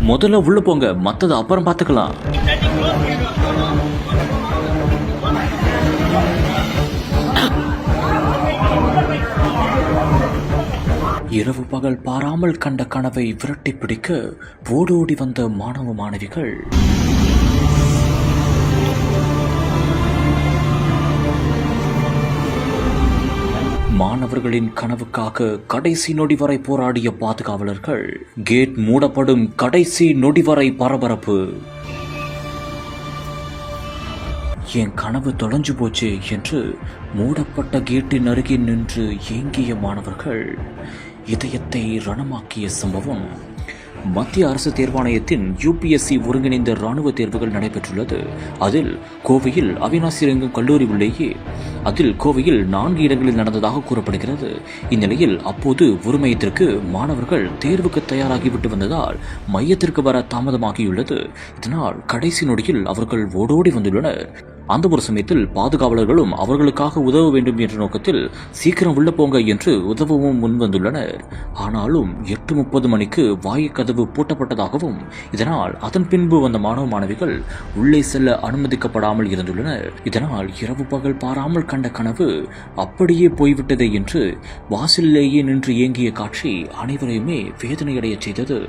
முதல்ல உள்ள போங்க, மத்தத அப்புறம் பார்த்துக்கலாம். இரவு பகல் பாராமல் கண்ட கனவை விரட்டி பிடிக்க ஓடோடி வந்த மாணவ மாணவிகள் மாணவர்களின் கனவுக்காக கடைசி நொடி வரை போராடிய பாதுகாவலர்கள். கேட் மூடப்படும் கடைசி நொடி வரை பரபரப்பு. என் கனவு தொலைஞ்சு போச்சு என்று மூடப்பட்ட கேட்டின் அருகே நின்று ஏங்கிய மாணவர்கள் இதயத்தை ரணமாக்கிய சம்பவம். மத்திய அரசு தேர்வாணையத்தின் UPSC ஒருங்கிணைந்த ராணுவ தேர்வுகள் நடைபெற்றுள்ளது. அதில் கோவையில் அவினாசி ரங்கம் கல்லூரி உள்ளேயே அதில் கோவையில் 4 இடங்களில் நடந்ததாக கூறப்படுகிறது. இந்நிலையில் அப்போது ஒரு மையத்திற்கு மாணவர்கள் தேர்வுக்கு தயாராகிவிட்டு வந்ததால் மையத்திற்கு வர தாமதமாகியுள்ளது. இதனால் கடைசி நொடியில் அவர்கள் ஓடோடி வந்துள்ளனர். அந்த ஒரு சமயத்தில் பாதுகாவலர்களும் அவர்களுக்காக உதவ வேண்டும் என்ற நோக்கத்தில் சீக்கிரம் உள்ள போங்க என்று உதவவும் முன்வந்துள்ளனர். ஆனாலும் 8:30 மணிக்கு வாயுக்கதவு பூட்டப்பட்டதாகவும் இதனால் அதன் பின்பு வந்த மாணவ மாணவிகள் உள்ளே செல்ல அனுமதிக்கப்படாமல் இருந்துள்ளனர். இதனால் இரவு பகல் பாராமல் கண்ட கனவு அப்படியே போய்விட்டதே என்று வாசலிலேயே நின்று ஏங்கிய காட்சி அனைவரையுமே வேதனையடைய செய்தது.